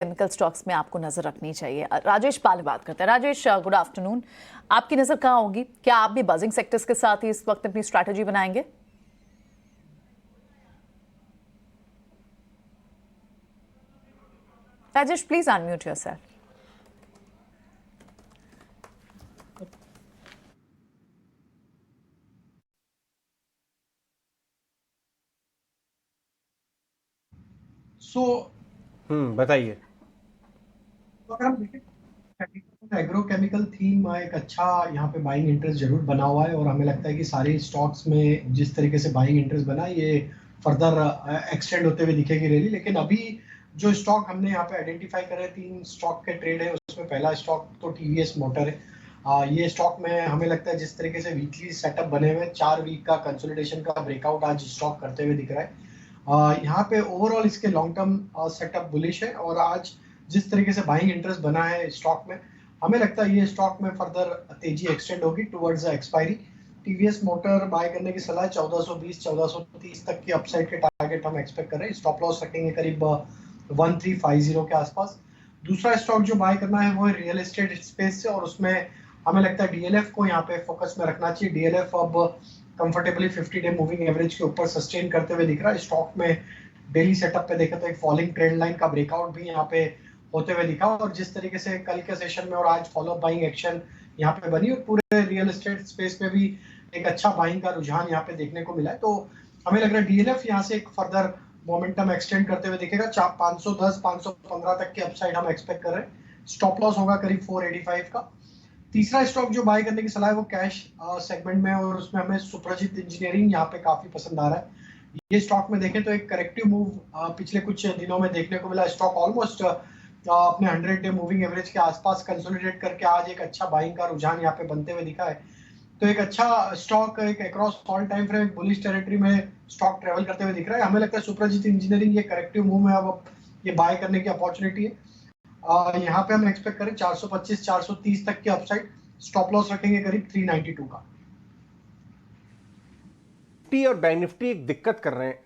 Chemical stocks में आपको नजर रखनी चाहिए। राजेश पाल बात करते हैं। Rajesh, good afternoon. आपकी नजर कहाँ होगी? क्या आप भी बजिंग सेक्टर्स के साथ ही इस वक्त अपनी स्ट्रैटेजी बनाएंगे? Rajesh, please unmute yourself. बताइए। तो अगर हम देखें एग्रोकेमिकल थीम एक अच्छा यहाँ पे बाइंग इंटरेस्ट जरूर बना हुआ है और हमें लगता है कि सारे स्टॉक्स में जिस तरीके से बाइंग इंटरेस्ट बना ये फर्दर एक्सटेंड होते हुए दिखेगी रैली। लेकिन अभी जो स्टॉक हमने यहाँ पे आइडेंटिफाई करे 3 स्टॉक के ट्रेड है, उसमें पहला स्टॉक तो टीवीएस मोटर है। ये स्टॉक में हमें लगता है जिस तरीके से वीकली सेटअप बने हुए 4 वीक का कंसोलिडेशन का ब्रेकआउट आज स्टॉक करते हुए दिख रहा है। यहाँ पे ओवरऑल इसके लॉन्ग टर्म सेटअप बुलिश है और आज जिस तरीके से बाइंग इंटरेस्ट बना है स्टॉक में, हमें लगता है ये स्टॉक में फर्दर तेजी एक्सटेंड होगी towards expiry. TVS motor buy करने की सलाह 1420 1430 तक की अपसाइड के टारगेट हम एक्सपेक्ट कर रहे हैं। स्टॉप लॉस रखेंगे करीब 1350 के आसपास। दूसरा स्टॉक जो बाय करना है वो है रियल एस्टेट स्पेस से और उसमें हमें लगता है डीएलएफ को यहाँ पे फोकस में रखना चाहिए। डीएलएफ अब कंफर्टेबली 50 डे मूविंग एवरेज के ऊपर सस्टेन करते हुए दिख रहा है। स्टॉक में डेली सेटअप पे देखें तो एक फॉलिंग ट्रेंड लाइन का ब्रेकआउट भी यहाँ पे होते हुए दिखा और जिस तरीके से कल के सेशन में और आज फॉलो बाइंग एक्शन यहाँ पे बनी और पूरे रियल एस्टेट स्पेस में भी एक अच्छा बाइंग का रुझान यहाँ पे देखने को मिला है। तो हमें लग रहा है डीएलएफ यहाँ से एक फर्दर मोमेंटम एक्सटेंड करते हुए दिखेगा। 510 515 तक की अपसाइड हम एक्सपेक्ट कर रहे हैं। स्टॉप लॉस होगा करीब 485 का। तीसरा स्टॉक जो बाय करने की सलाह है वो कैश सेगमेंट में और उसमें हमें सुप्रजीत इंजीनियरिंग यहाँ पे काफी पसंद आ रहा है। ये स्टॉक में देखें तो एक करेक्टिव मूव पिछले कुछ दिनों में देखने को मिला। स्टॉक ऑलमोस्ट अपने 100 डे मूविंग एवरेज के आसपास कंसोलिडेट करके आज एक अच्छा बाइंग का रुझान यहाँ पे बनते हुए दिखा है। तो एक अच्छा स्टॉक एक across all time frame bullish territory में स्टॉक ट्रेवल करते हुए दिख रहा है। हमें लगता है सुप्रजीत इंजीनियरिंग ये करेक्टिव मूव है, अब ये बाय करने की अपॉर्चुनिटी है। यहाँ पे हम एक्सपेक्ट करें 425 430 तक की अपसाइड। स्टॉप लॉस रखेंगे करीब 392 का। निफ्टी और बैंक निफ्टी एक दिक्कत कर रहे हैं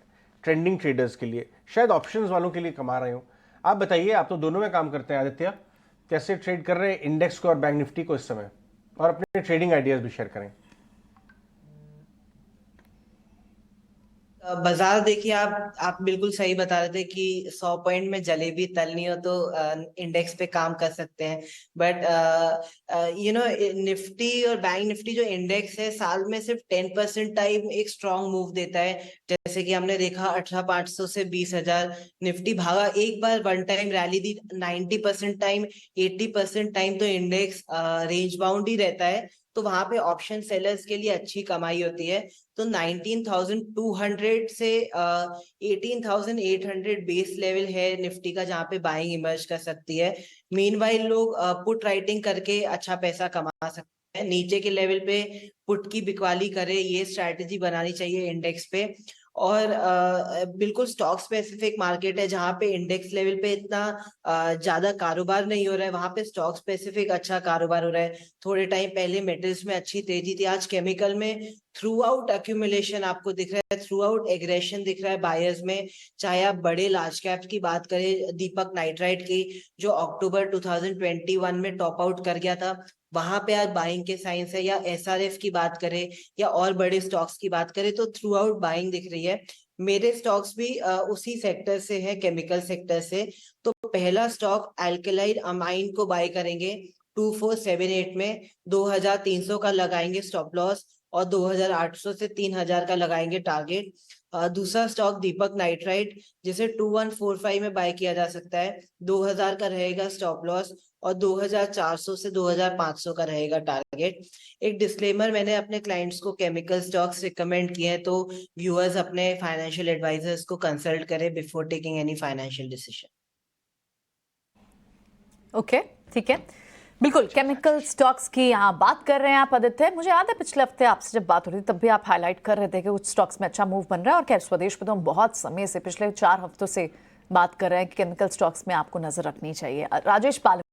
ट्रेंडिंग ट्रेडर्स के लिए, शायद ऑप्शंस वालों के लिए कमा रहे हो। आप बताइए, आप तो दोनों में काम करते हैं आदित्य, कैसे ट्रेड कर रहे हैं इंडेक्स को और बैंक निफ्टी को इस समय, और अपने ट्रेडिंग आइडियाज भी शेयर करें। बाजार देखिए, आप बिल्कुल सही बता रहे थे कि 100 पॉइंट में जलेबी तलनी हो तो इंडेक्स पे काम कर सकते हैं। बट निफ्टी और बैंक निफ्टी जो इंडेक्स है साल में सिर्फ 10% टाइम एक स्ट्रॉन्ग मूव देता है। जैसे कि हमने देखा 18,500 से 20,000 निफ्टी भागा, एक बार वन टाइम रैली दी। 90% टाइम 80% टाइम तो इंडेक्स रेंज बाउंड ही रहता है, तो वहां पे ऑप्शन सेलर्स के लिए अच्छी कमाई होती है। तो 19,200 से 18,800 बेस लेवल है निफ्टी का, जहां पे बाइंग इमर्ज कर सकती है। मीनवाइल लोग पुट राइटिंग करके अच्छा पैसा कमा सकते हैं। नीचे के लेवल पे पुट की बिकवाली करे, ये स्ट्रैटेजी बनानी चाहिए इंडेक्स पे। और बिल्कुल स्टॉक स्पेसिफिक मार्केट है, जहां पे इंडेक्स लेवल पे इतना ज्यादा कारोबार नहीं हो रहा है, वहां पे स्टॉक स्पेसिफिक अच्छा कारोबार हो रहा है। थोड़े टाइम पहले मेटल्स में अच्छी तेजी थी, आज केमिकल में थ्रू आउट अक्यूमुलेशन आपको दिख रहा है, थ्रू आउट एग्रेशन दिख रहा है बायर्स में। चाहे आप बड़े लार्ज कैप की बात करें, दीपक नाइट्राइट की जो अक्टूबर 2021 में टॉप आउट कर गया था, वहां पे आज बाइंग के साइंस है। या एसआरएफ की बात करें या और बड़े स्टॉक्स की बात करें तो थ्रू आउट बाइंग दिख रही है। मेरे स्टॉक्स भी उसी सेक्टर से है, केमिकल सेक्टर से। तो पहला स्टॉक अल्कलाइड अमाइन को बाय करेंगे 2478 में, 2300 का लगाएंगे स्टॉप लॉस और 2800 से 3000 का लगाएंगे टारगेट। दूसरा स्टॉक दीपक नाइट्राइट, जिसे 2145 में बाय किया जा सकता है, 2000 का रहेगा स्टॉप लॉस और 2400 से 2500 का रहेगा टारगेट। एक डिस्क्लेमर, मैंने अपने क्लाइंट्स को केमिकल स्टॉक्स रिकमेंड किए हैं, तो व्यूअर्स अपने फाइनेंशियल एडवाइजर्स को कंसल्ट करें before taking any financial decision. Okay, ठीक है, बिल्कुल। केमिकल स्टॉक्स की यहाँ बात कर रहे हैं आप आदित्य। मुझे याद है पिछले हफ्ते आपसे जब बात हो रही थी तब भी आप हाईलाइट कर रहे थे कि कुछ स्टॉक्स में अच्छा मूव बन रहा है, और खैर स्वदेश में तो हम बहुत समय से पिछले 4 हफ्तों से बात कर रहे हैं कि केमिकल स्टॉक्स में आपको नजर रखनी चाहिए। राजेश पाल